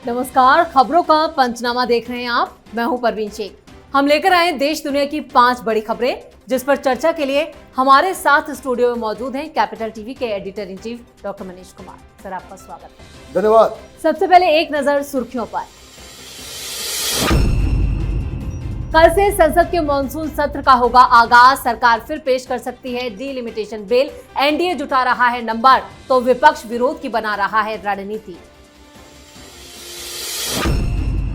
नमस्कार, खबरों का पंचनामा देख रहे हैं आप। मैं हूं परवीन शेख। हम लेकर आए देश दुनिया की 5 बड़ी खबरें, जिस पर चर्चा के लिए हमारे साथ स्टूडियो में मौजूद हैं कैपिटल टीवी के editor in chief doctor Manish Kumar. Sir, आपका स्वागत है। धन्यवाद। सबसे पहले एक नजर सुर्खियों पर। कल से संसद के मॉनसून सत्र का होगा आगाज। सरकार फिर पेश कर सकती है डीलिमिटेशन बिल। एनडीए जुटा रहा है नंबर तो विपक्ष विरोध की बना रहा है रणनीति।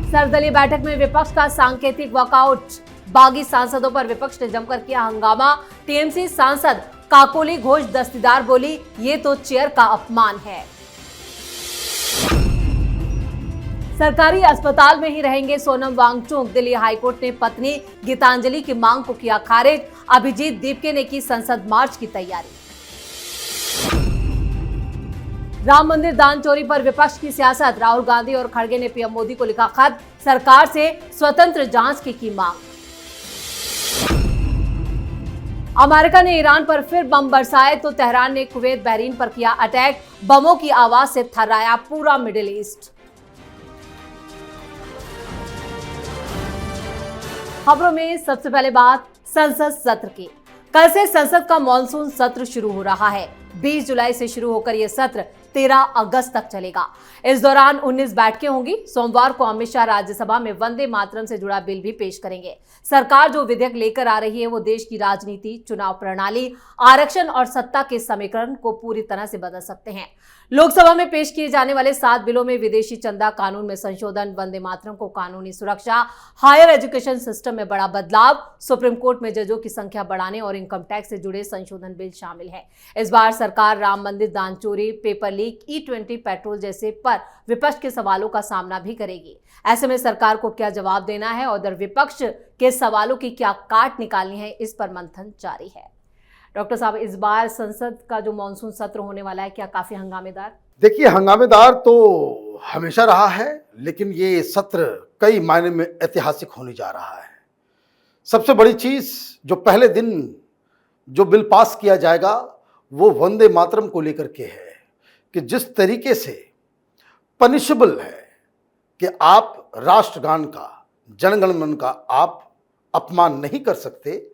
सर्वदलीय बैठक में विपक्ष का सांकेतिक वॉकआउट। बागी सांसदों पर विपक्ष ने जमकर किया हंगामा। टीएमसी सांसद काकोली घोष दस्तीदार बोली, ये तो चेयर का अपमान है। सरकारी अस्पताल में ही रहेंगे सोनम वांगचुक। दिल्ली हाईकोर्ट ने पत्नी गीतांजलि की मांग को किया खारिज। अभिजीत दीपके ने की संसद मार्च की तैयारी। राम मंदिर दान चोरी पर विपक्ष की सियासत। राहुल गांधी और खड़गे ने पीएम मोदी को लिखा खत। सरकार से स्वतंत्र जांच की मांग। अमेरिका ने ईरान पर फिर बम बरसाए तो तेहरान ने कुवैत बहरीन पर किया अटैक। बमों की आवाज से थर्राया पूरा मिडिल ईस्ट। खबरों में सबसे पहले बात संसद सत्र की। कल से संसद का मॉनसून सत्र शुरू हो रहा है। 20 जुलाई से शुरू होकर यह सत्र 13 अगस्त तक चलेगा। इस दौरान 19 बैठकें होंगी। सोमवार को अमित शाह राज्यसभा में वंदे मातरम से जुड़ा बिल भी पेश करेंगे। सरकार जो विधेयक लेकर आ रही है वो देश की राजनीति, चुनाव प्रणाली, आरक्षण और सत्ता के समीकरण को पूरी तरह से बदल सकते हैं। लोकसभा में पेश किए जाने वाले 7 बिलों में विदेशी चंदा कानून में संशोधन, वंदे मातरम को कानूनी सुरक्षा, हायर एजुकेशन सिस्टम में बड़ा बदलाव, सुप्रीम कोर्ट में जजों की संख्या बढ़ाने और इनकम टैक्स से जुड़े संशोधन बिल शामिल है। इस बार सरकार राम मंदिर दान चोरी, पेपर लीक, E20 पेट्रोल जैसे पर विपक्ष के सवालों का सामना भी करेगी। ऐसे में सरकार को क्या जवाब देना है और उधर विपक्ष के सवालों की क्या काट निकालनी है, इस पर मंथन जारी है। डॉक्टर साहब, इस बार संसद का जो मॉनसून सत्र होने वाला है, क्या काफी हंगामेदार? देखिए, हंगामेदार तो हमेशा रहा है, लेकिन ये सत्र कई मायने में ऐतिहासिक होने जा रहा है। सबसे बड़ी चीज जो पहले दिन जो बिल पास किया जाएगा वो वंदे मातरम को लेकर के है कि जिस तरीके से पनिशेबल है कि आप राष्ट्रगान का, जनगण मन का आप अपमान नहीं कर सकते,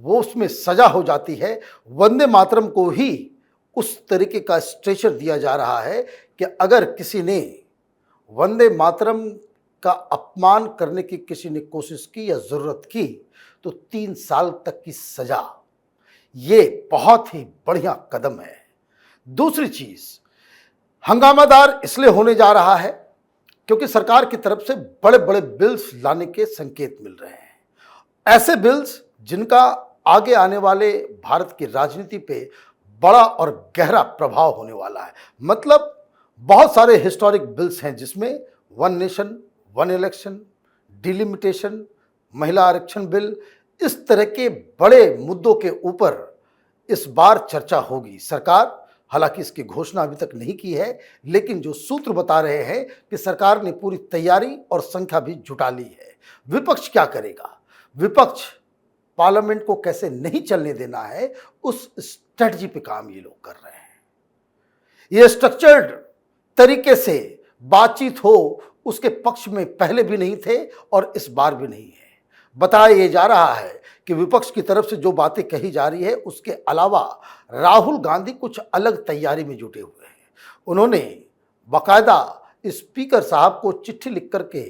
वो उसमें सजा हो जाती है। वंदे मातरम को ही उस तरीके का स्ट्रेचर दिया जा रहा है कि अगर किसी ने वंदे मातरम का अपमान करने की किसी ने कोशिश की या ज़रूरत की तो 3 साल तक की सजा। ये बहुत ही बढ़िया कदम है। दूसरी चीज़, हंगामादार इसलिए होने जा रहा है क्योंकि सरकार की तरफ से बड़े बड़े बिल्स लाने के संकेत मिल रहे हैं। ऐसे बिल्स जिनका आगे आने वाले भारत की राजनीति पे बड़ा और गहरा प्रभाव होने वाला है। मतलब बहुत सारे हिस्टोरिक बिल्स हैं जिसमें one nation one election, delimitation, महिला आरक्षण बिल, इस तरह के बड़े मुद्दों के ऊपर इस बार चर्चा होगी। सरकार हालांकि इसकी घोषणा अभी तक नहीं की है, लेकिन जो सूत्र बता रहे हैं कि सरकार ने पूरी तैयारी और संख्या भी जुटा ली है। विपक्ष क्या करेगा? विपक्ष पार्लियामेंट को कैसे नहीं चलने देना है, उस स्ट्रेटजी पे काम ये लोग कर रहे हैं। ये स्ट्रक्चर्ड तरीके से बातचीत हो, उसके पक्ष में पहले भी नहीं थे और इस बार भी नहीं है। बताया ये जा रहा है कि विपक्ष की तरफ से जो बातें कही जा रही है उसके अलावा राहुल गांधी कुछ अलग तैयारी में जुटे हुए हैं। उन्होंने बाकायदा स्पीकर साहब को चिट्ठी लिख करके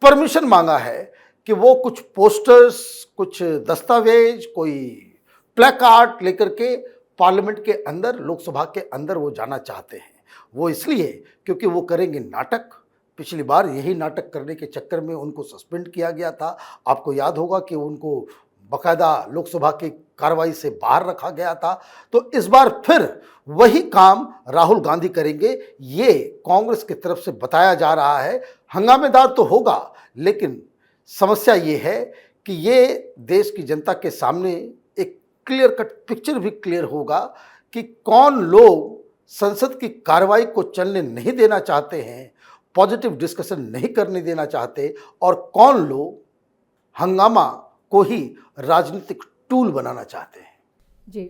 परमिशन मांगा है कि वो कुछ पोस्टर्स, कुछ दस्तावेज, कोई प्लेकार्ड लेकर के पार्लियामेंट के अंदर, लोकसभा के अंदर वो जाना चाहते हैं। वो इसलिए क्योंकि वो करेंगे नाटक। पिछली बार यही नाटक करने के चक्कर में उनको सस्पेंड किया गया था। आपको याद होगा कि उनको बाकायदा लोकसभा की कार्रवाई से बाहर रखा गया था। तो इस बार फिर वही काम राहुल गांधी करेंगे, ये कांग्रेस की तरफ से बताया जा रहा है। हंगामेदार तो होगा, लेकिन समस्या ये है कि ये देश की जनता के सामने एक क्लियर कट पिक्चर भी क्लियर होगा कि कौन लोग संसद की कार्रवाई को चलने नहीं देना चाहते हैं, पॉजिटिव डिस्कशन नहीं करने देना चाहते, और कौन लोग हंगामा को ही राजनीतिक टूल बनाना चाहते हैं। जी,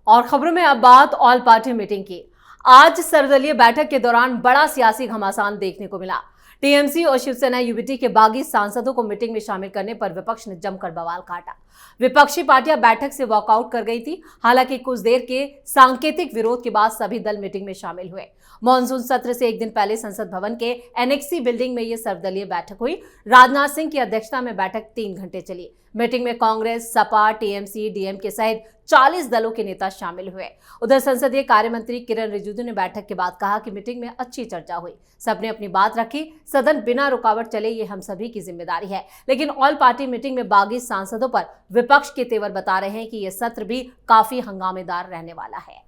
और खबरों में अब बात ऑल पार्टी मीटिंग की। आज सर्वदलीय बैठक के दौरान बड़ा सियासी घमासान देखने को मिला। टीएमसी और शिवसेना यूबीटी के बागी सांसदों को मीटिंग में शामिल करने पर विपक्ष ने जमकर बवाल काटा। विपक्षी पार्टियां बैठक से वॉकआउट कर गई थी। हालांकि कुछ देर के सांकेतिक विरोध के बाद सभी दल मीटिंग में शामिल हुए। मॉनसून सत्र से एक दिन पहले संसद भवन के एनेक्सी बिल्डिंग में यह सर्वदलीय बैठक हुई। राजनाथ सिंह की अध्यक्षता में बैठक 3 घंटे चली। मीटिंग में कांग्रेस, सपा, टीएमसी, डीएमके सहित 40 दलों के नेता शामिल हुए। उधर संसदीय कार्य मंत्री किरण रिजिजू ने बैठक के बाद कहा कि मीटिंग में अच्छी चर्चा हुई, सबने अपनी बात रखी, सदन बिना रुकावट चले ये हम सभी की जिम्मेदारी है। लेकिन ऑल पार्टी मीटिंग में बागी सांसदों पर विपक्ष के तेवर बता रहे हैं कि यह सत्र भी काफी हंगामेदार रहने वाला है।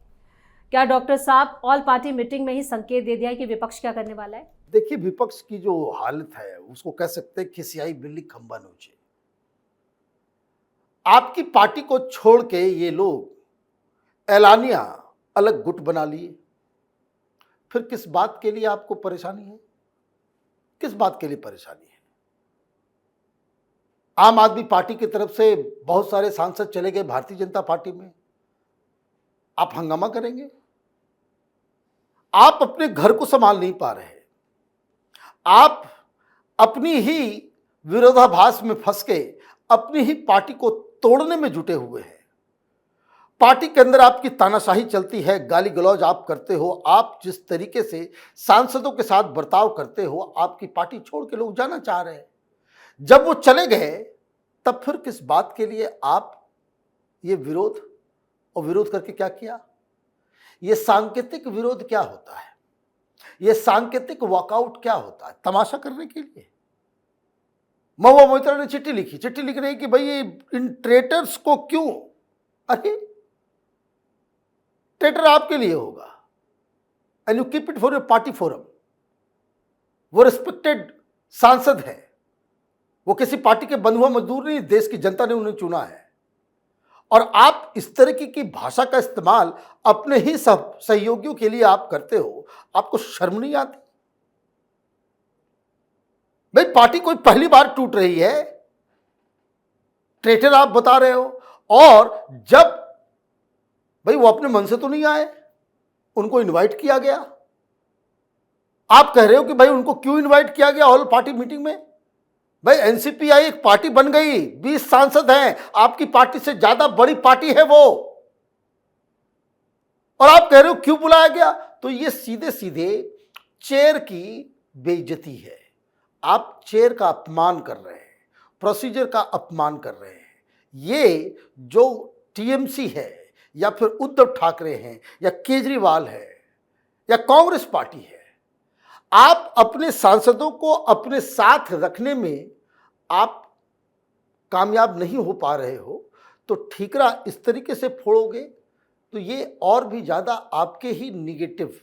क्या डॉक्टर साहब ऑल पार्टी मीटिंग में ही संकेत दे दिया है कि विपक्ष क्या करने वाला है? देखिए, विपक्ष की जो हालत है उसको कह सकते हैं खिसियाई बिल्ली खंबा नोचे। आपकी पार्टी को छोड़ के ये लोग एलानिया अलग गुट बना लिए। फिर किस बात के लिए आपको परेशानी है? किस बात के लिए परेशानी है? आम आदमी पार्टी की तरफ से बहुत सारे सांसद चले गए भारतीय जनता पार्टी में, आप हंगामा करेंगे? आप अपने घर को संभाल नहीं पा रहे, आप अपनी ही विरोधाभास में फंस के अपनी ही पार्टी को तोड़ने में जुटे हुए हैं। पार्टी के अंदर आपकी तानाशाही चलती है, गाली गलौज आप करते हो, आप जिस तरीके से सांसदों के साथ बर्ताव करते हो, आपकी पार्टी छोड़ के लोग जाना चाह रहे हैं। जब वो चले गए तब फिर किस बात के लिए आप ये विरोध, और विरोध करके क्या किया? ये सांकेतिक विरोध क्या होता है? ये सांकेतिक वॉकआउट क्या होता है? तमाशा करने के लिए? महुआ मोइत्रा ने चिट्ठी लिखी, चिट्ठी लिख रही कि भाई ये इन ट्रेटर्स को क्यों? अरे ट्रेटर आपके लिए होगा, and you keep it for your party forum. वो रिस्पेक्टेड सांसद है, वो किसी पार्टी के बंधुआ मजदूर नहीं, देश की जनता ने उन्हें चुना है। और आप इस तरह की भाषा का इस्तेमाल अपने ही सब सहयोगियों के लिए आप करते हो, आपको शर्म नहीं आती? भाई पार्टी कोई पहली बार टूट रही है, ट्रेटर आप बता रहे हो, और जब भाई वो अपने मन से तो नहीं आए, उनको इनवाइट किया गया। आप कह रहे हो कि भाई उनको क्यों इनवाइट किया गया ऑल पार्टी मीटिंग में? भाई एनसीपीआई एक पार्टी बन गई, 20 सांसद हैं, आपकी पार्टी से ज्यादा बड़ी पार्टी है वो, और आप कह रहे हो क्यों बुलाया गया? तो ये सीधे सीधे चेयर की बेइज्जती है। आप चेयर का अपमान कर रहे हैं, प्रोसीजर का अपमान कर रहे हैं। ये जो टीएमसी है, या फिर उद्धव ठाकरे हैं, या केजरीवाल है, या कांग्रेस पार्टी है, आप अपने सांसदों को अपने साथ रखने में आप कामयाब नहीं हो पा रहे हो, तो ठीकरा इस तरीके से फोड़ोगे तो ये और भी ज़्यादा आपके ही निगेटिव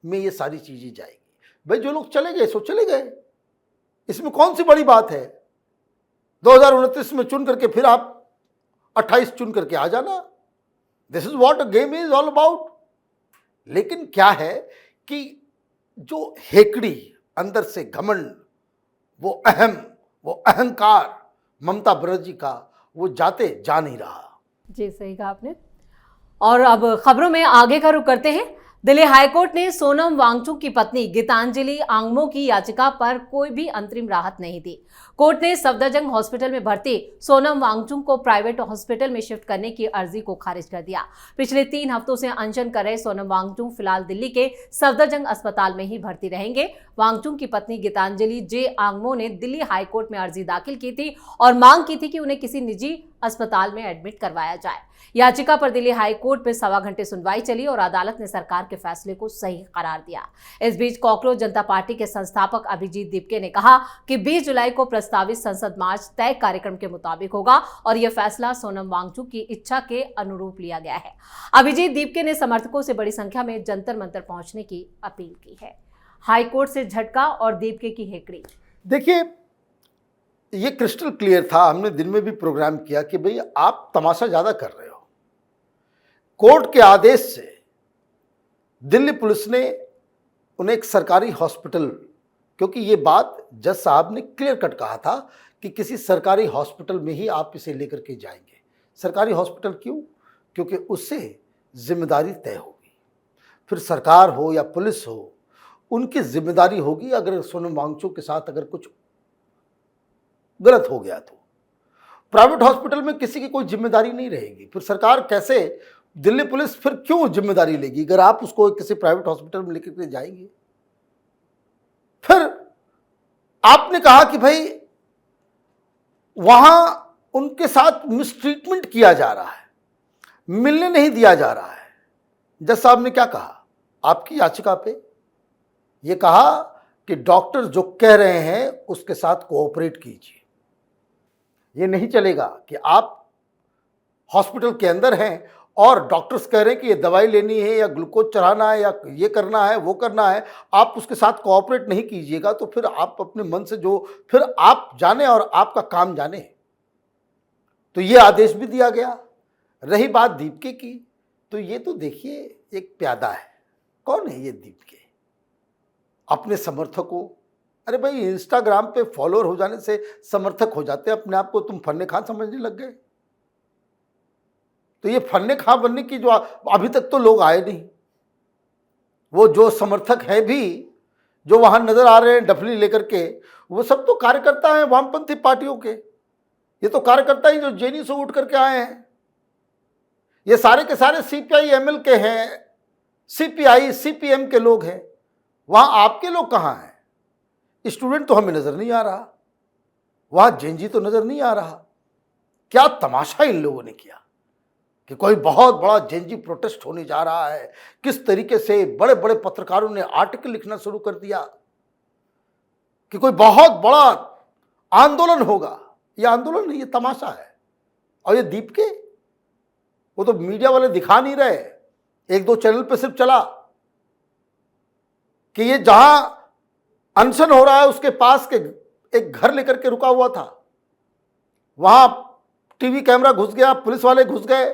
में ये सारी चीज़ें जाएगी। भाई जो लोग चले गए सो चले गए, इसमें कौन सी बड़ी बात है? 2029 में चुन करके फिर आप 28 चुन करके आ जाना। This is what a game is all about. लेकिन क्या है कि जो हेकड़ी, अंदर से घमंड, वो अहंकार ममता बनर्जी का, वो जाते जा नहीं रहा। जी सही कहा आपने। और अब खबरों में आगे का रुख करते हैं। दिल्ली हाईकोर्ट ने सोनम वांगचुक की पत्नी गीतांजलि आंगमो की याचिका पर कोई भी अंतरिम राहत नहीं दी। कोर्ट ने सफदरजंग हॉस्पिटल में भर्ती सोनम वांगचुक को प्राइवेट हॉस्पिटल में शिफ्ट करने की अर्जी को खारिज कर दिया। पिछले 3 हफ्तों से अनशन कर रहे सोनम वांगचुक फिलहाल दिल्ली के सफदरजंग अस्पताल में ही भर्ती रहेंगे। वांगचुक की पत्नी गीतांजलि जे आंगमो ने दिल्ली हाईकोर्ट में अर्जी दाखिल की थी और मांग की थी कि उन्हें किसी निजी अस्पताल में एडमिट करवाया जाए। याचिका पर दिल्ली हाईकोर्ट में 1.25 घंटे सुनवाई चली और अदालत ने सरकार के फैसले को सही करार दिया। इस बीच कॉकरोच जनता पार्टी के संस्थापक अभिजीत दीपके ने कहा कि 20 जुलाई को प्रस्तावित संसद मार्च तय कार्यक्रम के मुताबिक होगा और यह फैसला सोनम वांगचुक की इच्छा के अनुरूप लिया गया है। अभिजीत दीपके ने समर्थकों से बड़ी संख्या में जंतर मंतर पहुंचने की अपील की है। हाईकोर्ट से झटका और दीपके की हेकड़ी। देखिए, ये क्रिस्टल क्लियर था, हमने दिन में भी प्रोग्राम किया कि भाई आप तमाशा ज्यादा कर रहे हो। कोर्ट के आदेश से दिल्ली पुलिस ने उन्हें एक सरकारी हॉस्पिटल, क्योंकि ये बात जज साहब ने क्लियर कट कहा था कि किसी सरकारी हॉस्पिटल में ही आप इसे लेकर के जाएंगे। सरकारी हॉस्पिटल क्यों? क्योंकि उससे जिम्मेदारी तय होगी। फिर सरकार हो या पुलिस हो, उनकी जिम्मेदारी होगी अगर सोनम वांगचुक के साथ अगर कुछ गलत हो गया तो। प्राइवेट हॉस्पिटल में किसी की कोई जिम्मेदारी नहीं रहेगी, फिर सरकार कैसे, दिल्ली पुलिस फिर क्यों जिम्मेदारी लेगी अगर आप उसको किसी प्राइवेट हॉस्पिटल में लेकर के जाएंगे। फिर आपने कहा कि भाई वहां उनके साथ मिसट्रीटमेंट किया जा रहा है, मिलने नहीं दिया जा रहा है। जज साहब ने क्या कहा आपकी याचिका पे? ये कहा कि डॉक्टर जो कह रहे हैं उसके साथ कोऑपरेट कीजिए। ये नहीं चलेगा कि आप हॉस्पिटल के अंदर हैं और डॉक्टर्स कह रहे हैं कि ये दवाई लेनी है या ग्लूकोज चढ़ाना है या ये करना है वो करना है, आप उसके साथ कोऑपरेट नहीं कीजिएगा तो फिर आप अपने मन से जो, फिर आप जाने और आपका काम जाने। तो ये आदेश भी दिया गया। रही बात दीपके की, तो ये तो देखिए एक प्यादा है। कौन है ये दीपके? अपने समर्थकों, अरे भाई इंस्टाग्राम पे फॉलोअर हो जाने से समर्थक हो जाते हैं, अपने आप को तुम फन्ने खान समझने लग गए। तो ये फन्ने खां बनने की जो अभी तक तो लोग आए नहीं, वो जो समर्थक हैं भी जो वहां नजर आ रहे हैं डफली लेकर के, वो सब तो कार्यकर्ता हैं वामपंथी पार्टियों के। ये तो कार्यकर्ता ही जो जेएनयू से उठ करके आए हैं। ये सारे के सारे सीपीआई एमएल के हैं, सीपीआई सीपीएम के लोग हैं। वहां आपके लोग कहां हैं? स्टूडेंट तो हमें नजर नहीं आ रहा, वहां जेएनजी तो नजर नहीं आ रहा। क्या तमाशा इन लोगों ने किया कि कोई बहुत बड़ा जेएनजी प्रोटेस्ट होने जा रहा है। किस तरीके से बड़े बड़े पत्रकारों ने आर्टिकल लिखना शुरू कर दिया कि कोई बहुत बड़ा आंदोलन होगा। यह आंदोलन नहीं, ये तमाशा है। और ये दीपके, वो तो मीडिया वाले दिखा नहीं रहे, एक दो चैनल पे सिर्फ चला कि ये जहां अनशन हो रहा है उसके पास के एक घर लेकर के रुका हुआ था, वहां टीवी कैमरा घुस गया, पुलिस वाले घुस गए।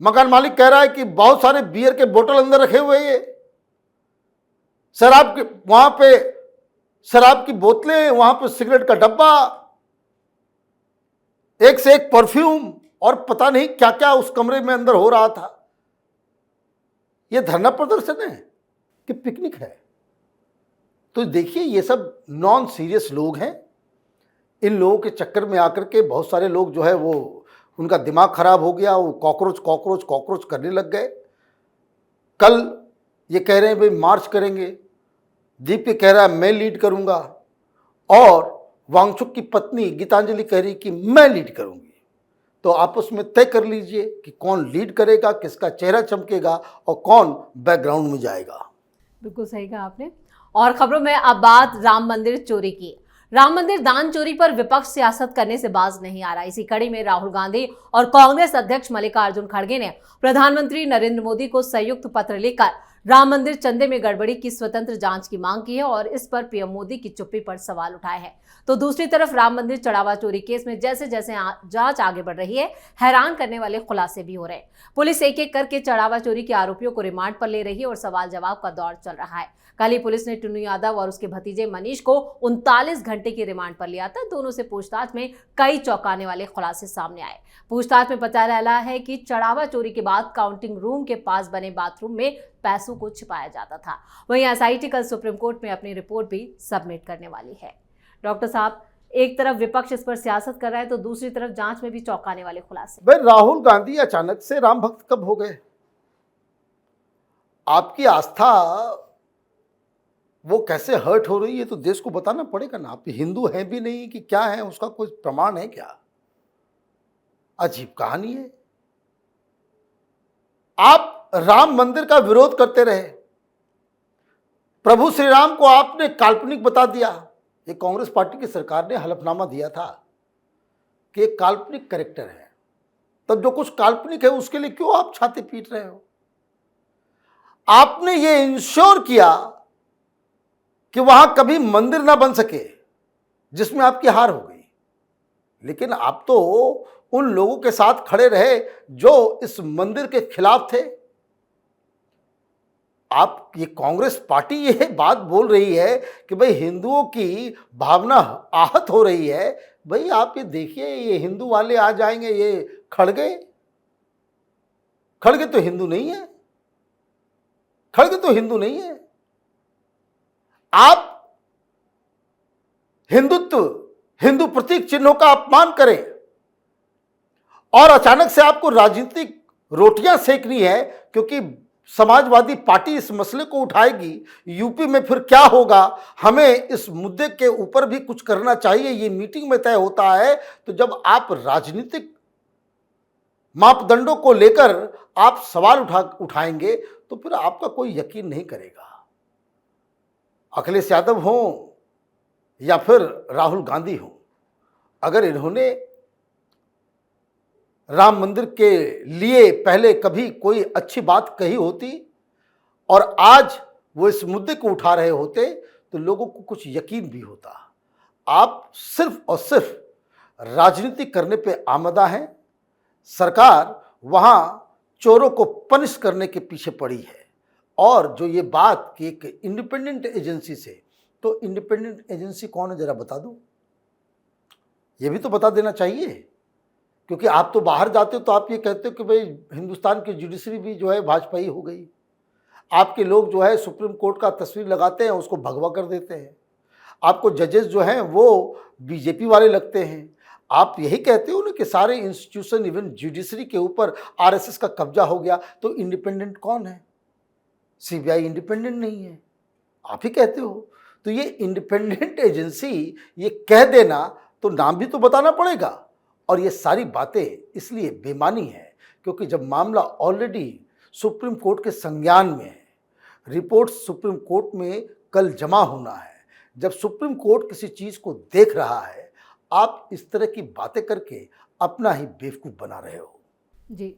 मकान मालिक कह रहा है कि बहुत सारे बियर के बोतल अंदर रखे हुए, ये शराब के, वहां पे शराब की बोतलें, वहां पे सिगरेट का डब्बा, एक से एक परफ्यूम और पता नहीं क्या क्या उस कमरे में अंदर हो रहा था। यह धरना प्रदर्शन है कि पिकनिक है? तो देखिए ये सब नॉन सीरियस लोग हैं। इन लोगों के चक्कर में आकर के बहुत सारे लोग जो है वो, उनका दिमाग खराब हो गया, वो कॉकरोच कॉकरोच कॉकरोच करने लग गए। कल ये कह रहे हैं भाई मार्च करेंगे, दीपके कह रहा है मैं लीड करूंगा, और वांगचुक की पत्नी गीतांजलि कह रही कि मैं लीड करूंगी। तो आपस में तय कर लीजिए कि कौन लीड करेगा, किसका चेहरा चमकेगा और कौन बैकग्राउंड में जाएगा। बिल्कुल सही कहा आपने। और खबरों में अब बात राम मंदिर चोरी की। राम मंदिर दान चोरी पर विपक्ष सियासत करने से बाज नहीं आ रहा। इसी कड़ी में राहुल गांधी और कांग्रेस अध्यक्ष मल्लिकार्जुन खड़गे ने प्रधानमंत्री नरेंद्र मोदी को संयुक्त पत्र लिखकर राम मंदिर चंदे में गड़बड़ी की स्वतंत्र जांच की मांग की है और इस पर पीएम मोदी की चुप्पी पर सवाल उठाए हैं। तो दूसरी तरफ राम मंदिर चढ़ावा चोरी केस में जैसे जैसे जांच आगे बढ़ रही है, हैरान करने वाले खुलासे भी हो रहे हैं। पुलिस एक एक करके चढ़ावा चोरी के आरोपियों को रिमांड पर ले रही है और सवाल जवाब का दौर चल रहा है। कल ही पुलिस ने टुन्नू यादव और उसके भतीजे मनीष को 39 घंटे की रिमांड पर लिया था। दोनों से पूछताछ में कई चौंकाने वाले खुलासे सामने आए। पूछताछ में पता चला है कि चढ़ावा चोरी के बाद काउंटिंग रूम के पास बने बाथरूम में पैसों को छिपाया जाता था। वहीं एसआईटी कल सुप्रीम कोर्ट में अपनी रिपोर्ट भी सबमिट करने वाली है। डॉक्टर साहब, एक तरफ विपक्ष इस पर सियासत कर रहा है तो दूसरी तरफ जांच में भी चौंकाने वाले खुलासे। भाई राहुल गांधी अचानक से राम भक्त कब हो गए? आपकी आस्था वो कैसे हर्ट हो रही है तो देश को बताना पड़ेगा ना। आप हिंदू हैं भी नहीं कि क्या है, उसका कोई प्रमाण है क्या? अजीब कहानी है। आप राम मंदिर का विरोध करते रहे, प्रभु श्री राम को आपने काल्पनिक बता दिया। ये कांग्रेस पार्टी की सरकार ने हलफनामा दिया था कि एक काल्पनिक कैरेक्टर है, तब जो कुछ काल्पनिक है उसके लिए क्यों आप छाती पीट रहे हो? आपने ये इंश्योर किया कि वहां कभी मंदिर ना बन सके, जिसमें आपकी हार हो गई। लेकिन आप तो उन लोगों के साथ खड़े रहे जो इस मंदिर के खिलाफ थे। आप, ये कांग्रेस पार्टी ये बात बोल रही है कि भाई हिंदुओं की भावना आहत हो रही है। भाई आप ये देखिए, ये हिंदू वाले आ जाएंगे, ये खड़गे तो हिंदू नहीं है। खड़गे तो हिंदू नहीं है। आप हिंदुत्व, हिंदू प्रतीक चिन्हों का अपमान करें और अचानक से आपको राजनीतिक रोटियां सेकनी है क्योंकि समाजवादी पार्टी इस मसले को उठाएगी, यूपी में फिर क्या होगा, हमें इस मुद्दे के ऊपर भी कुछ करना चाहिए, ये मीटिंग में तय होता है। तो जब आप राजनीतिक मापदंडों को लेकर आप सवाल उठाएंगे तो फिर आपका कोई यकीन नहीं करेगा। अखिलेश यादव हो या फिर राहुल गांधी हो, अगर इन्होंने राम मंदिर के लिए पहले कभी कोई अच्छी बात कही होती और आज वो इस मुद्दे को उठा रहे होते तो लोगों को कुछ यकीन भी होता। आप सिर्फ और सिर्फ राजनीति करने पे आमदा हैं। सरकार वहां चोरों को पनिश करने के पीछे पड़ी है। और जो ये बात कि एक इंडिपेंडेंट एजेंसी से, तो इंडिपेंडेंट एजेंसी कौन है जरा बता दो, ये भी तो बता देना चाहिए। क्योंकि आप तो बाहर जाते हो तो आप ये कहते हो कि भाई हिंदुस्तान की जुडिशरी भी जो है भाजपाई हो गई। आपके लोग जो है सुप्रीम कोर्ट का तस्वीर लगाते हैं, उसको भगवा कर देते हैं। आपको जजेस जो हैं वो बीजेपी वाले लगते हैं। आप यही कहते हो ना कि सारे इंस्टीट्यूशन इवन जुडिशरी के ऊपर आरएसएस का कब्जा हो गया। तो इंडिपेंडेंट कौन है? सीबीआई इंडिपेंडेंट नहीं है, आप ही कहते हो। तो ये इंडिपेंडेंट एजेंसी ये कह देना तो नाम भी तो बताना पड़ेगा। और ये सारी बातें इसलिए बेमानी है क्योंकि जब मामला ऑलरेडी सुप्रीम कोर्ट के संज्ञान में है, रिपोर्ट सुप्रीम कोर्ट में कल जमा होना है, जब सुप्रीम कोर्ट किसी चीज को देख रहा है, आप इस तरह की बातें करके अपना ही बेवकूफ बना रहे हो। जी,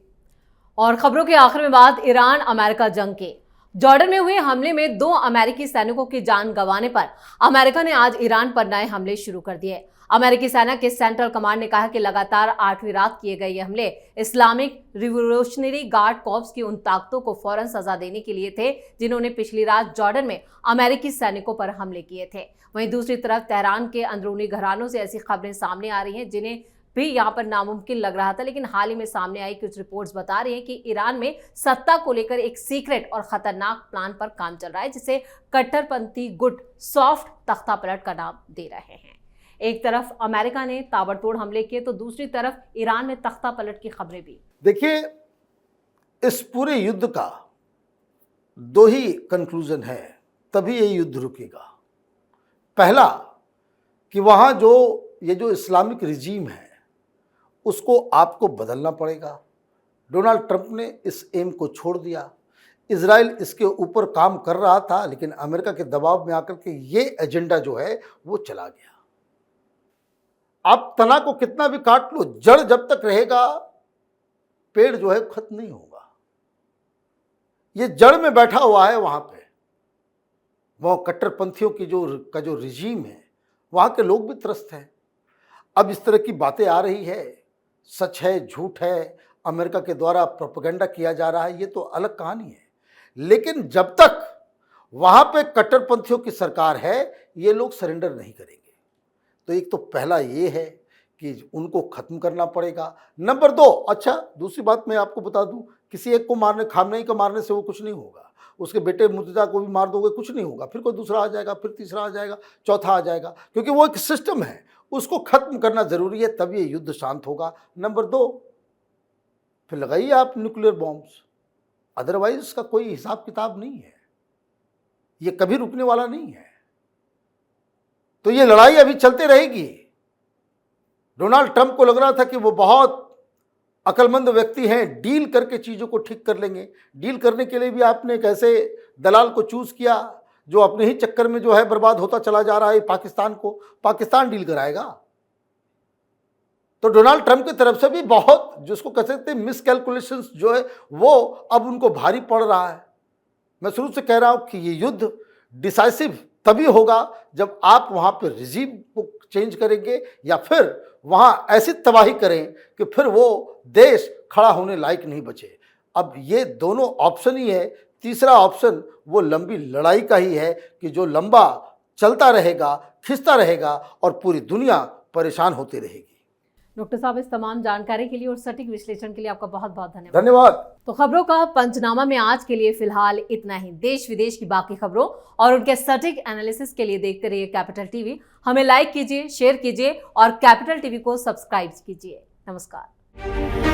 और खबरों के आखिर में बात ईरान अमेरिका जंग के। जॉर्डन में हुए हमले में 2 अमेरिकी सैनिकों की जान गंवाने पर अमेरिका ने आज ईरान पर नए हमले शुरू कर दिए। अमेरिकी सेना के सेंट्रल कमांड ने कहा कि लगातार 8वीं रात किए गए ये हमले इस्लामिक रिवोल्यूशनरी गार्ड कॉर्प्स की उन ताकतों को फौरन सजा देने के लिए थे जिन्होंने पिछली रात जॉर्डन में अमेरिकी सैनिकों पर हमले किए थे। वहीं दूसरी तरफ तेहरान के अंदरूनी घरानों से ऐसी खबरें सामने आ रही हैं जिन्हें भी यहां पर नामुमकिन लग रहा था, लेकिन हाल ही में सामने आई कुछ रिपोर्ट्स बता रही हैं कि ईरान में सत्ता को लेकर एक सीक्रेट और खतरनाक प्लान पर काम चल रहा है जिसे कट्टरपंथी गुट सॉफ्ट तख्तापलट का नाम दे रहे हैं। एक तरफ अमेरिका ने ताबड़तोड़ हमले किए तो दूसरी तरफ ईरान में तख्तापलट की खबरें भी। देखिए, इस पूरे युद्ध का 2 ही कंक्लूजन है, तभी ये युद्ध रुकेगा। पहला कि वहां ये जो इस्लामिक रिजीम है उसको आपको बदलना पड़ेगा। डोनाल्ड ट्रंप ने इस एम को छोड़ दिया। इजराइल इसके ऊपर काम कर रहा था लेकिन अमेरिका के दबाव में आकर के ये एजेंडा जो है वो चला गया। आप तना को कितना भी काट लो, जड़ जब तक रहेगा पेड़ जो है खत्म नहीं होगा। ये जड़ में बैठा हुआ है वहां पे। वो कट्टरपंथियों की जो रिजीम है, वहां के लोग भी त्रस्त हैं। अब इस तरह की बातें आ रही है, सच है झूठ है, अमेरिका के द्वारा प्रोपेगेंडा किया जा रहा है, ये तो अलग कहानी है। लेकिन जब तक वहां पे कट्टरपंथियों की सरकार है ये लोग सरेंडर नहीं करेंगे। तो एक तो पहला ये है कि उनको खत्म करना पड़ेगा। नंबर 2, अच्छा दूसरी बात मैं आपको बता दूं, किसी एक को मारने, खामनेई को मारने से वो कुछ नहीं होगा। उसके बेटे मुर्तजा को भी मार दोगे कुछ नहीं होगा, फिर कोई दूसरा आ जाएगा, फिर तीसरा आ जाएगा, चौथा आ जाएगा, क्योंकि वो एक सिस्टम है, उसको खत्म करना जरूरी है, तब ये युद्ध शांत होगा। नंबर 2, फिर लगाइए आप न्यूक्लियर बॉम्ब्स, अदरवाइज इसका कोई हिसाब किताब नहीं है, ये कभी रुकने वाला नहीं है। तो ये लड़ाई अभी चलते रहेगी। डोनाल्ड ट्रंप को लग रहा था कि वो बहुत अक्लमंद व्यक्ति हैं, डील करके चीज़ों को ठीक कर लेंगे। डील करने के लिए भी आपने एक ऐसे दलाल को चूज किया जो अपने ही चक्कर में जो है बर्बाद होता चला जा रहा है। पाकिस्तान को पाकिस्तान डील कराएगा। तो डोनाल्ड ट्रंप की तरफ से भी बहुत, जिसको कह सकते हैं मिसकैलकुलेशंस जो है वो अब उनको भारी पड़ रहा है। मैं शुरू से कह रहा हूं कि ये युद्ध डिसाइसिव तभी होगा जब आप वहां पर रिजीम को चेंज करेंगे या फिर वहां ऐसी तबाही करें कि फिर वो देश खड़ा होने लायक नहीं बचे। अब ये दोनों ऑप्शन ही है। तीसरा ऑप्शन वो लंबी लड़ाई का ही है कि जो लंबा चलता रहेगा, खिंचता रहेगा और पूरी दुनिया परेशान होती रहेगी। डॉक्टर साहब, इस तमाम जानकारी के लिए और सटीक विश्लेषण के लिए आपका बहुत बहुत धन्यवाद। धन्यवाद। तो खबरों का पंचनामा में आज के लिए फिलहाल इतना ही। देश विदेश की बाकी खबरों और उनके सटीक एनालिसिस के लिए देखते रहिए कैपिटल टीवी। हमें लाइक कीजिए, शेयर कीजिए और कैपिटल टीवी को सब्सक्राइब कीजिए। नमस्कार।